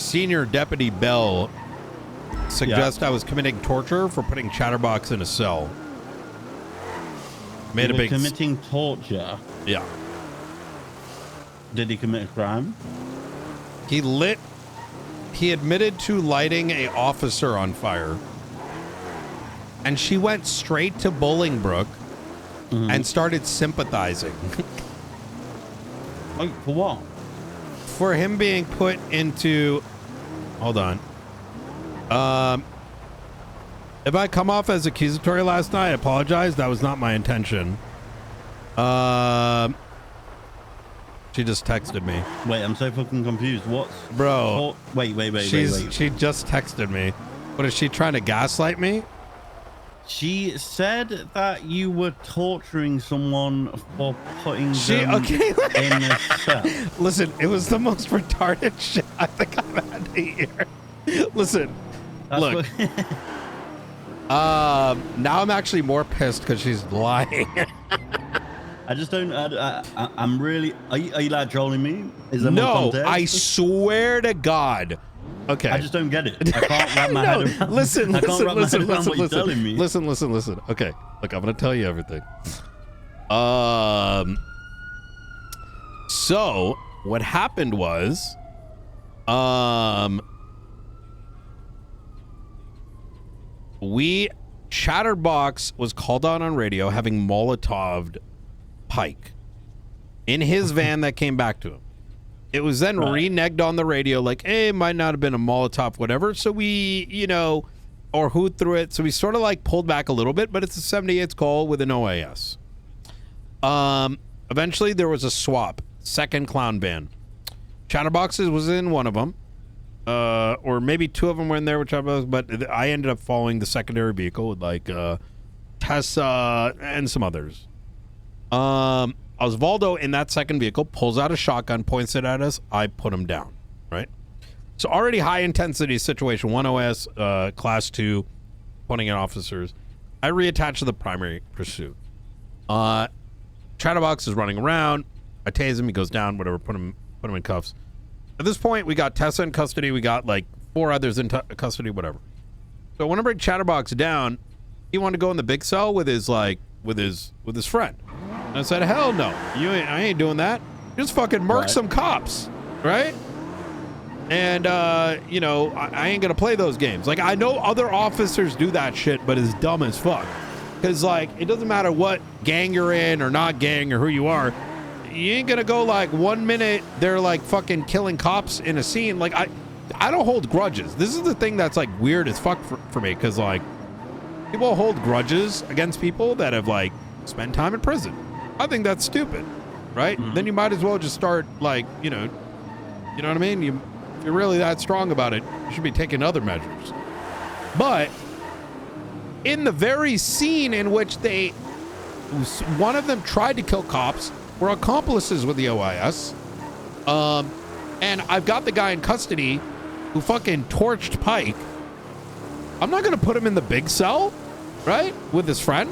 Senior Deputy Bell suggests I was committing torture for putting Chatterbox in a cell. Made a big committing torture. Yeah. Did he commit a crime? He admitted to lighting a officer on fire. And she went straight to Bolingbrook and started sympathizing. Wait, for what? For him being put into... Hold on. If I come off as accusatory last night, I apologize. That was not my intention. She just texted me. Wait, I'm so fucking confused. What's... Bro. Wait. She just texted me. What, is she trying to gaslight me? She said that you were torturing someone for putting them in a cell. Listen, it was the most retarded shit I think I've had to hear. Listen, look. Now I'm actually more pissed because she's lying. I just don't. I'm really. Are you like trolling me? Is there no, more context? I swear to God. Okay. I just don't get it. I can't wrap my head around. Listen. What you're telling me. Listen. Okay. Look, I'm gonna tell you everything. So what happened was, Chatterbox was called out on radio having Molotov'd Pike in his van that came back to him. It was then reneged on the radio like, hey, it might not have been a Molotov, whatever. So we, or who threw it. So we sort of like pulled back a little bit, but it's a 78 call with an OAS. Eventually there was a swap. Second clown van. Chatterboxes was in one of them. Or maybe two of them were in there, whichever was, but I ended up following the secondary vehicle with like Tessa and some others. Osvaldo in that second vehicle pulls out a shotgun, points it at us. I put him down, right? So already high intensity situation, 1 OS, class 2, pointing at officers. I reattach to the primary pursuit. Chatterbox is running around. I tase him, he goes down, whatever, put him in cuffs. At this point, we got Tessa in custody. We got like 4 others in custody, whatever. So I want to bring Chatterbox down. He wanted to go in the big cell with his friend. And I said, hell no, I ain't doing that. Just fucking murk some cops, right? And I ain't gonna play those games. Like, I know other officers do that shit, but it's dumb as fuck. Because like, it doesn't matter what gang you're in or not gang or who you are. You ain't gonna go like 1 minute they're like fucking killing cops in a scene. Like, I don't hold grudges. This is the thing that's like weird as fuck for me, because like people hold grudges against people that have like spent time in prison. I think that's stupid, right? Then you might as well just start like, you know what I mean? If you're really that strong about it, you should be taking other measures. But in the very scene in which one of them tried to kill cops, were accomplices with the OIS. And I've got the guy in custody who fucking torched Pike. I'm not going to put him in the big cell, right? With his friend.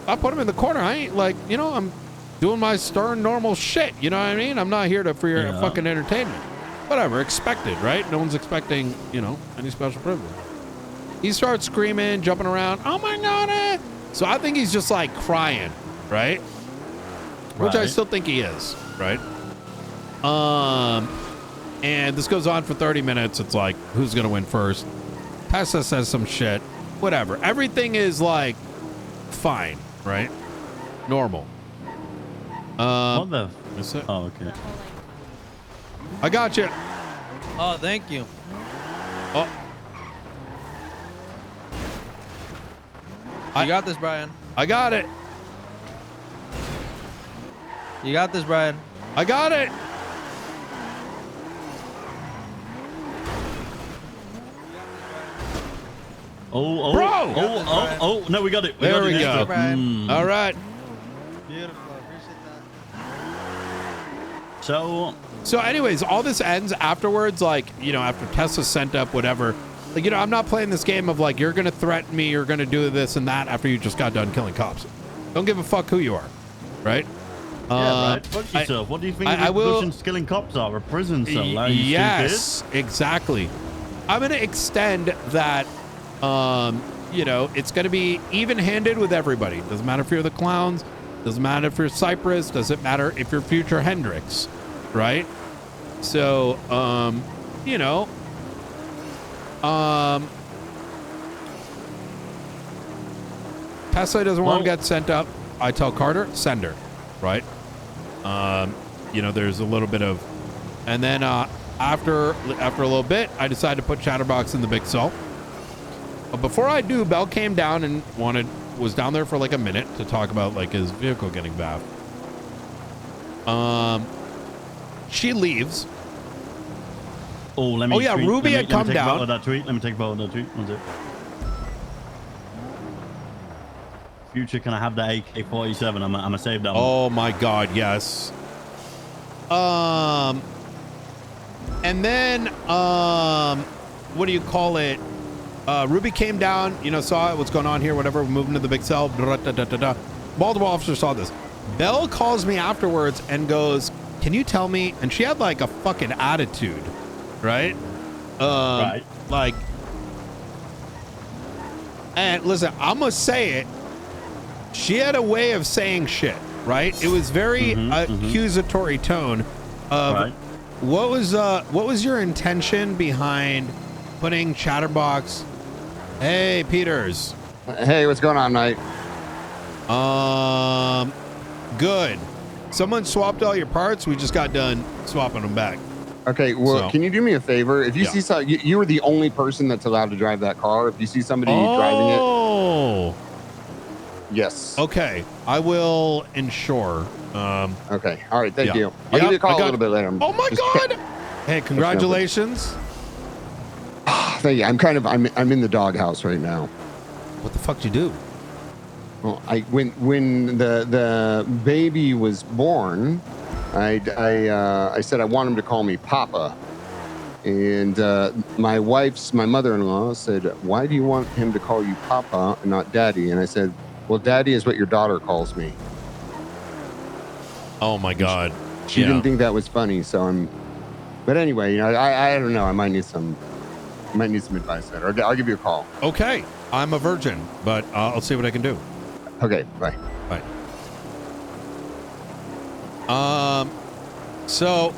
I'll put him in the corner. I ain't like, I'm doing my stern normal shit. You know what I mean? I'm not here for your fucking entertainment. Whatever, expected, right? No one's expecting, any special privilege. He starts screaming, jumping around. Oh my God. So I think he's just like crying, right? Which I still think he is, right? And this goes on for 30 minutes. It's like, who's going to win first? Tessa says some shit. Whatever. Everything is like fine, right? Normal. What the? Is it? Oh, okay. I got you. Oh, thank you. Oh. You got this, Brian. I got it. You got this, Brian. I got it. Oh, bro. Oh, no, we got it. There we go. All right. Beautiful. Appreciate that. So anyways, all this ends afterwards, like, after Tessa's sent up, whatever. Like, I'm not playing this game of like, you're going to threaten me, you're going to do this and that after you just got done killing cops. Don't give a fuck who you are, right? Yeah, right. Fuck yourself. What do you think I the will- Russian skilling cops are? A prison cell? Are you yes, exactly. I'm going to extend that, you know, it's going to be even-handed with everybody. Doesn't matter if you're the clowns. Doesn't matter if you're Cypress. Doesn't matter if you're future Hendrix, right? So, you know, Tesla doesn't want to get sent up. I tell Carter, send her, right? You know, there's a little bit of, and then after a little bit, I decided to put Chatterbox in the big cell. But before I do, Bell came down and was down there for like a minute to talk about like his vehicle getting baffed. She leaves. Oh, let me. Oh yeah, Ruby had come down. Let me take a photo of that tweet. One sec. Future, can I have that AK-47? I'm gonna save that one. Oh my God, yes. And then what do you call it? Ruby came down, you know, saw what's going on here, whatever. We're moving to the big cell. Multiple officers saw this. Belle calls me afterwards and goes, "Can you tell me?" And she had like a fucking attitude, right? Right. Like, and listen, I'm gonna say it. She had a way of saying shit, right? It was very accusatory tone of what was your intention behind putting Chatterbox? Hey, Peters. Hey, what's going on, Knight? Good. Someone swapped all your parts. We just got done swapping them back. Okay, well, So- can you do me a favor? If you see you were the only person that's allowed to drive that car. If you see somebody driving it, yes. Okay, I will ensure. Okay, all right, thank you. I'll Yep, give you a call I got- a little bit later. Oh my Just- God! Hey, congratulations. Thank you. I'm in the doghouse right now. What the fuck did you do? Well, when the baby was born, I said I want him to call me Papa, and my mother-in-law said, "Why do you want him to call you Papa and not Daddy?" And I said, "Well, Daddy is what your daughter calls me." Oh my God. She didn't think that was funny, so I'm. But anyway, you know, I don't know. I might need some advice there. Or I'll give you a call. Okay, I'm a virgin, but I'll see what I can do. Okay, bye. Bye. So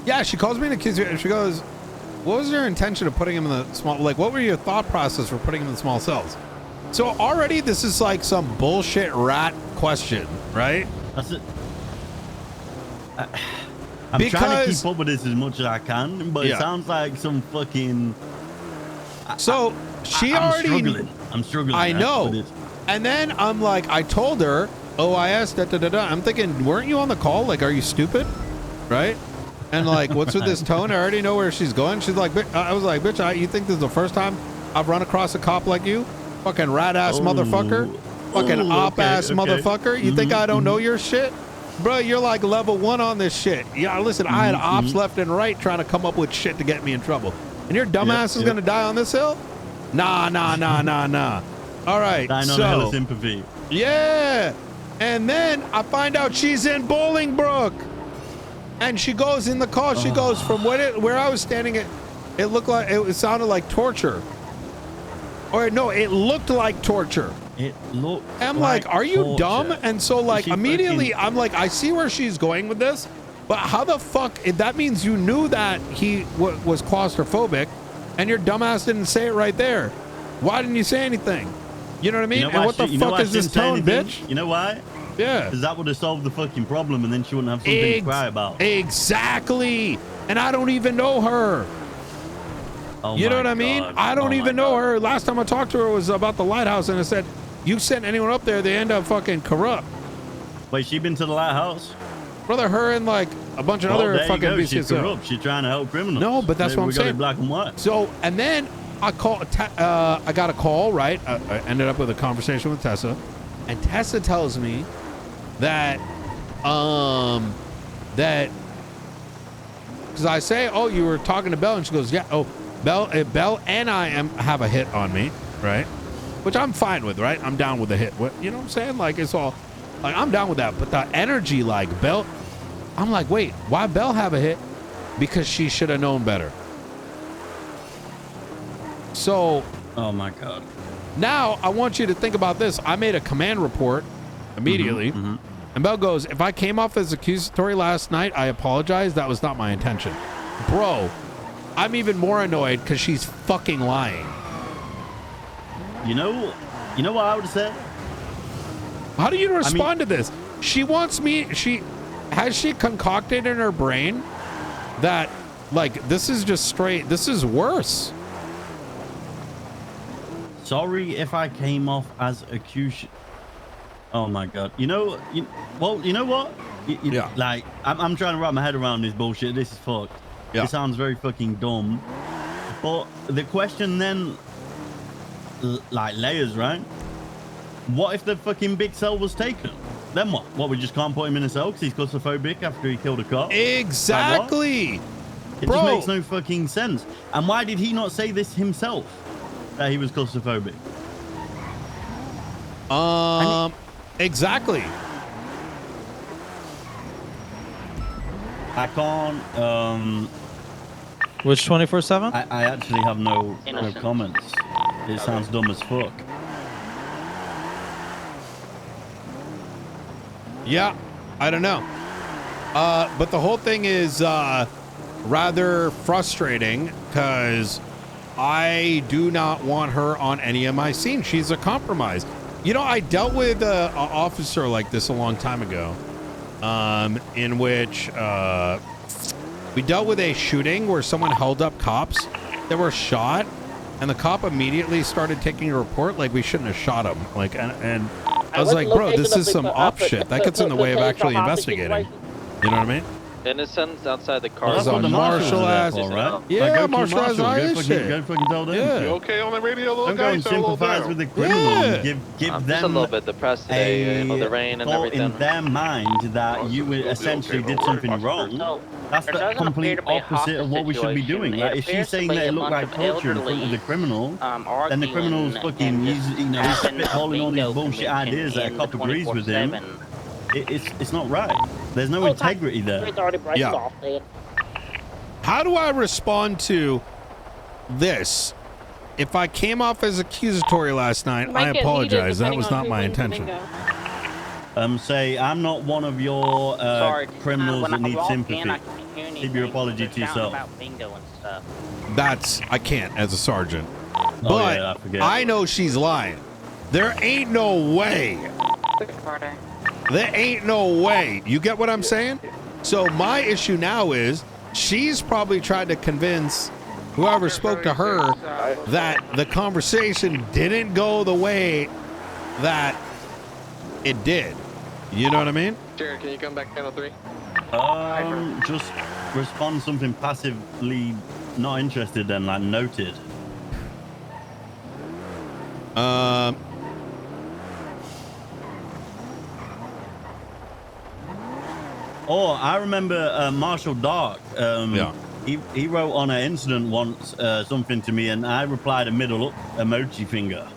yeah, she calls me an accuser and she goes, "What was your intention of putting him in the small? Like, what were your thought process for putting him in the small cells?" So already this is like some bullshit rat question, right? That's it. I'm trying to keep up with this as much as I can, but it sounds like some fucking. So I'm struggling. I know. And then I'm like, I told her, OIS, I'm thinking, weren't you on the call? Like, are you stupid? Right? And like, what's with this tone? I already know where she's going. She's like, I was like, bitch, you think this is the first time I've run across a cop like you? Fucking rat ass motherfucker. Fucking op ass motherfucker. You think I don't know your shit? Bro, you're like level 1 on this shit. Yeah, listen, I had ops left and right trying to come up with shit to get me in trouble. And your dumbass is going to die on this hill? Nah. All right, I know the hell of sympathy. Yeah. And then I find out she's in Bolingbrook. And she goes in the call. She goes from where I was standing at, it sounded like torture. Or no, it looked like torture. I'm like, are you dumb? And so like immediately I'm like, I see where she's going with this, but how the fuck, that means you knew that he was claustrophobic and your dumbass didn't say it right there. Why didn't you say anything? You know what I mean? And what the fuck is this tone, bitch? You know why? Yeah. Because that would have solved the fucking problem and then she wouldn't have something to cry about. Exactly. And I don't even know her. You know what I mean? I don't even know her. Last time I talked to her was about the lighthouse, and I said, you send anyone up there, they end up fucking corrupt. Wait, she been to the lighthouse? Brother, her and like a bunch of other fucking BCSO. She's corrupt. She's trying to help criminals. No, but that's what I'm saying. We got it black and white. So, and then I got a call, right? I ended up with a conversation with Tessa, and Tessa tells me that, because I say, oh, you were talking to Belle, and she goes, yeah, oh, Belle and I have a hit on me, right? which I'm fine with, right? I'm down with the hit. You know what I'm saying? Like, it's all, like, I'm down with that. But the energy, like, Belle, I'm like, wait, why Belle have a hit? Because she should have known better. So. Oh my God. Now, I want you to think about this. I made a command report immediately. And Belle goes, if I came off as accusatory last night, I apologize. That was not my intention. Bro, I'm even more annoyed because she's fucking lying. You know what I would say? How do you respond to this? She wants me, has she concocted in her brain that, like, this is just straight, this is worse. Sorry if I came off as accused. Oh my God. You know what? Yeah. Like, I'm trying to wrap my head around this bullshit. This is fucked. Yeah. It sounds very fucking dumb. But the question then, like, layers, right? What if the fucking big cell was taken? Then what? What, we just can't put him in a cell because he's claustrophobic after he killed a cop? Exactly. Like, it just makes no fucking sense. And why did he not say this himself? That he was claustrophobic? Exactly. I can't, Which 24/7? I actually have no comments. It sounds dumb as fuck. Yeah, I don't know. But the whole thing is rather frustrating because I do not want her on any of my scenes. She's a compromise. You know, I dealt with an officer like this a long time ago, in which we dealt with a shooting where someone held up cops that were shot, and the cop immediately started taking a report like we shouldn't have shot him. Like, and I was like, bro, this is some op shit. That gets in the way of actually investigating. You know what I mean? Innocents outside the car. Well, that's what the marshal ass. Right? Yeah, like, marshal ass. Go fucking tell them. Yeah. You okay on the radio, little Don't guy? go and sympathize with the criminal. Yeah. Give I'm them just a little bit depressed today, you know, the rain and thought everything. in their mind that you essentially did something wrong. That's the complete opposite of what we should be doing. Like, if she's saying that it looked like torture in front of the criminal, then the criminal's fucking, he's spitballing all these bullshit ideas that a cop agrees with him. It's not right. There's no integrity there. Yeah. How do I respond to this? If I came off as accusatory last night, I apologize. That was not my intention. Say, I'm not one of your criminals that need sympathy. Keep your apology to yourself. I can't as a sergeant. Oh, But yeah, I forget. I know she's lying. There ain't no way. There ain't no way. You get what I'm saying? So my issue now is she's probably tried to convince whoever spoke to her that the conversation didn't go the way that it did. You know what I mean? Jared, can you come back channel 3? Just respond something passively not interested then, like noted. Oh, I remember Marshall Dark. Yeah. He wrote on an incident once something to me, and I replied a middle up emoji finger.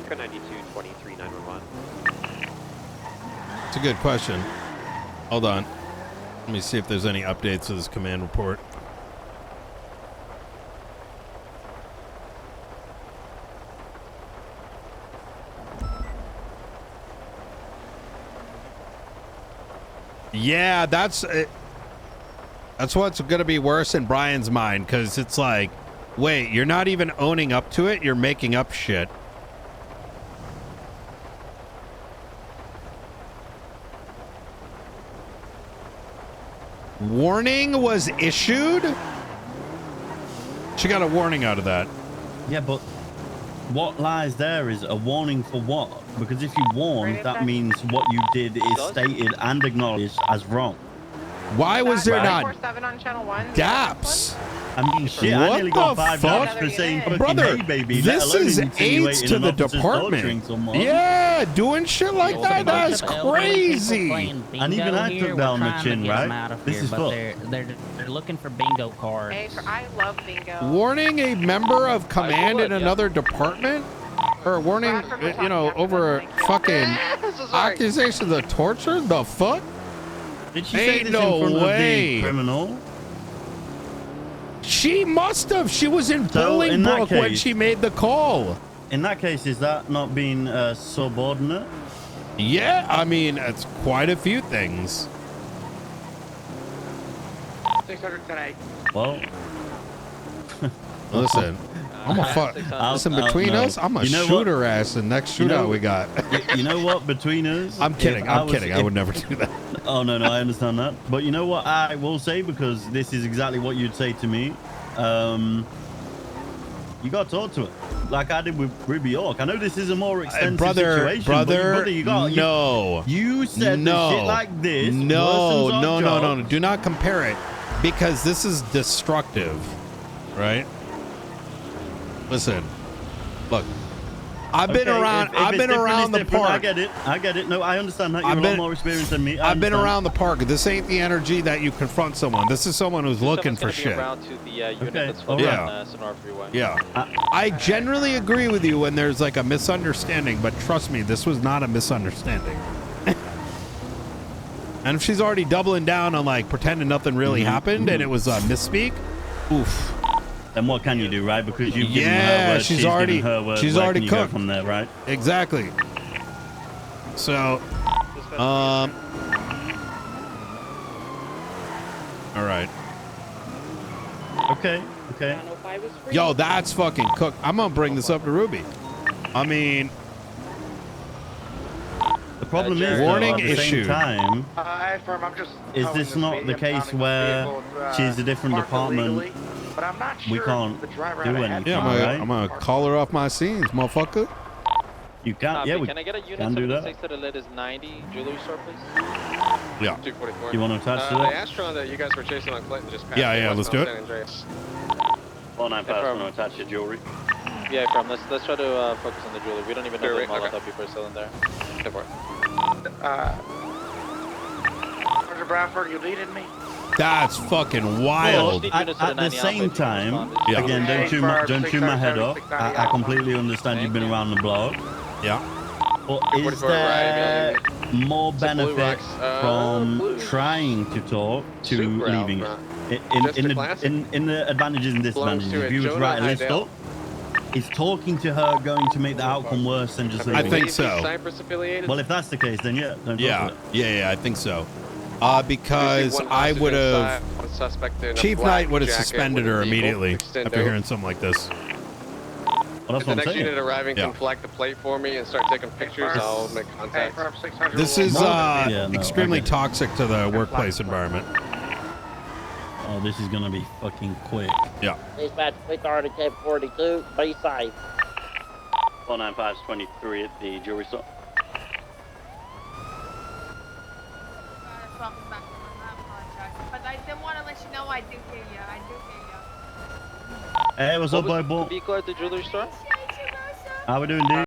92 23 911. It's a good question. Hold on. Let me see if there's any updates to this command report. Yeah, that's what's going to be worse in Brian's mind, because it's like, wait, you're not even owning up to it. You're making up shit. Warning was issued? She got a warning out of that. Yeah, but what lies there is a warning for what? Because if you warn, that means what you did is stated and acknowledged as wrong. Why was there not 24/7 on channel 1? DAPs? I mean, shit, What I nearly got the 5 fuck? daps for saying fucking Brother, hey, baby. this is aids to the department. Yeah. Yeah, doing shit like that. That is crazy. And even I took down the chin, right? This is fucked. They're looking for bingo cards. Hey, I love bingo. Warning a member of command in another department? Or warning, you know, over fucking accusations of torture? The fuck? Did she say Ain't this no in front way. of the criminal? She must have. She was in So, in that Bolingbrook when case- she made the call. In that case, is that not being subordinate? Yeah, I mean, it's quite a few things. 600 tonight. Well, Listen, I'm a fuck. Listen, between no. us, I'm a You know shoot what? her ass the next You shootout know- we got. you know what? Between us, I'm kidding. if I'm was- kidding. I if- would never do that. Oh no, I understand that. But you know what I will say, because this is exactly what you'd say to me. You got to talk to it like I did with Ruby York. I know this is a more extensive situation, but brother, you got no. You said no, that shit like this. No, worsens our no, no, no, job. no. Do not compare it, because this is destructive, right? Listen, look. I've been Okay, around. if I've it's been different, around it's the different. park. I get it. No, I understand that. You're I've a been- lot more experienced than me. I've been around the park. This ain't the energy that you confront someone. This is someone who's looking for shit. Around to the unit Okay, that's all focused right. on Sonora Freeway. Yeah. I generally agree with you when there's like a misunderstanding, but trust me, this was not a misunderstanding. And if she's already doubling down on like pretending nothing really happened and it was a misspeak, oof. Then what can you do, right? Because you've given Yeah, her word, she's given already- her word. she's Where already can you go cooked. from there, right? Exactly. So, all right. Okay. Yo, that's fucking cooked. I'm gonna bring this up to Ruby. I mean, The problem is, Warning though, at the issue. same time, Affirm, I'm just is towing this not the medium, case pounding where vehicle, she's a different parked department? illegally, but I'm not We sure can't the driver do had a anything, yeah, headlight. I'm gonna call her off my scenes, motherfucker. You can't. Yeah, we can I get a unit can do that. 76 to the latest 90 jewelry store, please? Yeah. 244. You want to attach to The that? Astron that you guys were chasing on Clinton just passed. Yeah, let's do it. San Andreas. 495 want to attach your jewelry. Yeah, from let's try to focus on the jewelry. We don't even know Jewelry, the Molotov okay. people are still in there. Go for it. Sergeant Bradford, you needed me? That's fucking Well, wild. Need at, units to at the the 90 same outfit, time, responded. Yeah. again, Hey, don't chew my head off. 690, I completely understand you've been around the block. Yeah. But is 44 there more It's a blue benefit rocks, from blue. trying to talk to Super leaving it? Alpha. Just In a the classic. in the advantages and disadvantages, to if it. you was Jonah right list Hydell. up, is talking to her going to make the outcome worse than just I leaving? think it? so. Cypress affiliated. Well, if that's the case, then yeah, don't talk Yeah. to it. Yeah, I think so. Because I would have. Chief Knight would have suspended her immediately after hearing something like this. Well, If that's the what I'm next saying. unit arriving Yeah. can flag the plate for me and start taking pictures, I'll make contact. This is Yeah, no, extremely okay. toxic to the workplace environment. Oh, this is gonna be fucking quick. Yeah. Dispatch, quick RDK 42, be safe. 495's 23 at the jewelry store. But I did want to let you know I do hear you. I do hear you. Hey, what's up, boy? Be clear at the jewelry store? Appreciate you, Mercer. How we doing, dude?